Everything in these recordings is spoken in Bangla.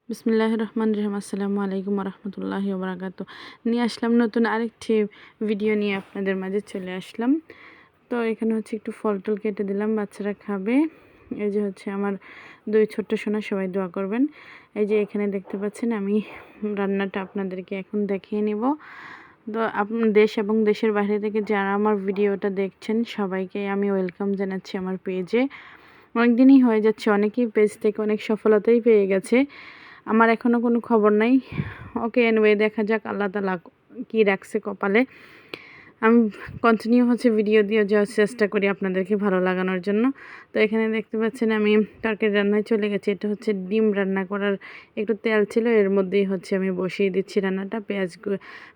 বিসমিল্লাহির রহমানির রহিম। আসসালামু আলাইকুম রহমতুল্লাহি ওবরাকাতু। নিয়ে আসলাম নতুন আরেকটি ভিডিও নিয়ে আপনাদের মাঝে চলে আসলাম। তো এখানে হচ্ছে একটু ফল টল কেটে দিলাম, বাচ্চারা খাবে। এই যে হচ্ছে আমার দুই ছোট্ট সোনা, সবাই দোয়া করবেন। এই যে এখানে দেখতে পাচ্ছেন আমি রান্নাটা আপনাদেরকে এখন দেখিয়ে নিব। তো দেশ এবং দেশের বাইরে থেকে যারা আমার ভিডিওটা দেখছেন সবাইকে আমি ওয়েলকাম জানাচ্ছি আমার পেজে। অনেকদিনই হয়ে যাচ্ছে, অনেকেই পেজ থেকে অনেক সফলতাই পেয়ে গেছে। আমার এখনও কোনো খবর নাই। ওকে, এনওয়ে দেখা যাক আল্লাহ তাআলা কী রাখছে কপালে। আমি কন্টিনিউ হচ্ছে ভিডিও দিয়ে যাওয়ার চেষ্টা করি আপনাদেরকে ভালো লাগানোর জন্য। তো এখানে দেখতে পাচ্ছেন আমি তরকারি রান্নায় চলে গেছি। এটা হচ্ছে ডিম রান্না করার একটু তেল ছিল, এর মধ্যেই হচ্ছে আমি বসিয়ে দিচ্ছি রান্নাটা।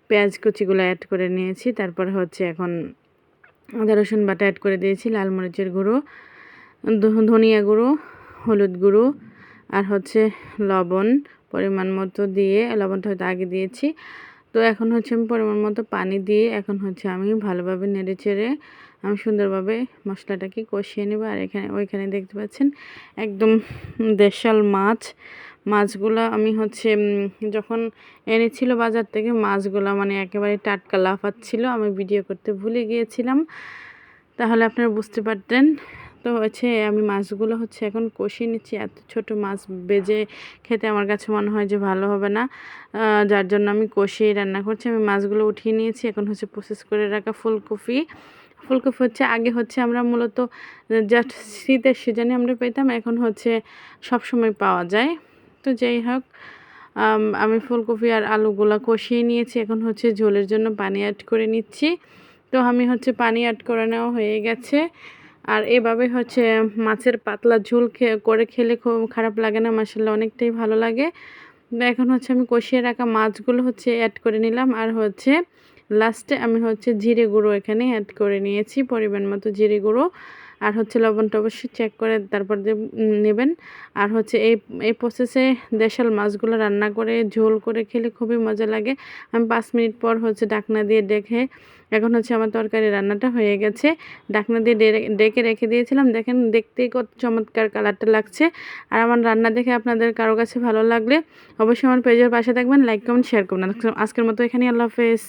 পেঁয়াজ কুচিগুলো অ্যাড করে নিয়েছি। তারপর হচ্ছে এখন আদা রসুন বাটা অ্যাড করে দিয়েছি, লাল মরিচের গুঁড়ো, ধনিয়া গুঁড়ো, হলুদ গুঁড়ো আর হচ্ছে লবণ পরিমাণ মতো দিয়ে, লবণটা হয়তো আগে দিয়েছি। তো এখন হচ্ছে আমি পরিমাণ মতো পানি দিয়ে এখন হচ্ছে আমি ভালোভাবে নেড়ে চেড়ে আমি সুন্দরভাবে মশলাটাকে কষিয়ে নেব। আর ওইখানে দেখতে পাচ্ছেন একদম দেশাল মাছগুলো আমি হচ্ছে যখন এনেছিল বাজার থেকে, মাছগুলো মানে একেবারে টাটকা লাফাচ্ছিল। আমি ভিডিও করতে ভুলে গিয়েছিলাম, তাহলে আপনারা বুঝতে পারতেন। তো হচ্ছে আমি মাছগুলো হচ্ছে এখন কষিয়ে নিচ্ছি। এত ছোট মাছ ভেজে খেতে আমার কাছে মনে হয় যে ভালো হবে না, যার জন্য আমি কষিয়ে রান্না করছি। আমি মাছগুলো উঠিয়ে নিয়েছি। এখন হচ্ছে প্রসেস করে রাখা ফুলকপি হচ্ছে আগে হচ্ছে আমরা মূলত জাস্ট শীতের সিজনে আমরা পেতাম, এখন হচ্ছে সব সময় পাওয়া যায়। তো যাই হোক, আমি ফুলকপি আর আলুগুলো কষিয়ে নিয়েছি। এখন হচ্ছে ঝোলের জন্য পানি অ্যাড করে নিচ্ছি। তো আমি হচ্ছে পানি অ্যাড করে নেওয়া হয়ে গেছে। আর এভাবে হচ্ছে মাছের পাতলা ঝোল করে খেলে খুব খারাপ লাগে না, মাশাআল্লাহ অনেকটাই ভালো লাগে। এখন হচ্ছে আমি কষিয়ে রাখা মাছগুলো হচ্ছে অ্যাড করে নিলাম। আর হচ্ছে লাস্টে আমি হচ্ছে জিরে গুঁড়ো এখানে অ্যাড করে নিয়েছি, পরিমাণ মতো জিরে গুঁড়ো। আর হচ্ছে লবণটা অবশ্যই চেক করে তারপর নেবেন। আর হচ্ছে এই প্রসেসে দেশাল মাছগুলো রান্না করে ঝোল করে খেলে খুবই মজা লাগে। আমি 5 মিনিট পর হচ্ছে ঢাকনা দিয়ে দেখে এখন হচ্ছে আমার তরকারি রান্নাটা হয়ে গেছে। ঢাকনা দিয়ে ডেকে রেখে দিয়েছিলাম। দেখেন দেখতেই কত চমৎকার কালারটা লাগছে। আর আমার রান্না দেখে আপনাদের কারো কাছে ভালো লাগলে অবশ্যই আমার পেজের পাশে থাকবেন, লাইক কমেন্ট শেয়ার করবেন। আজকের মতো এখানেই, আল্লাহ হাফেজ।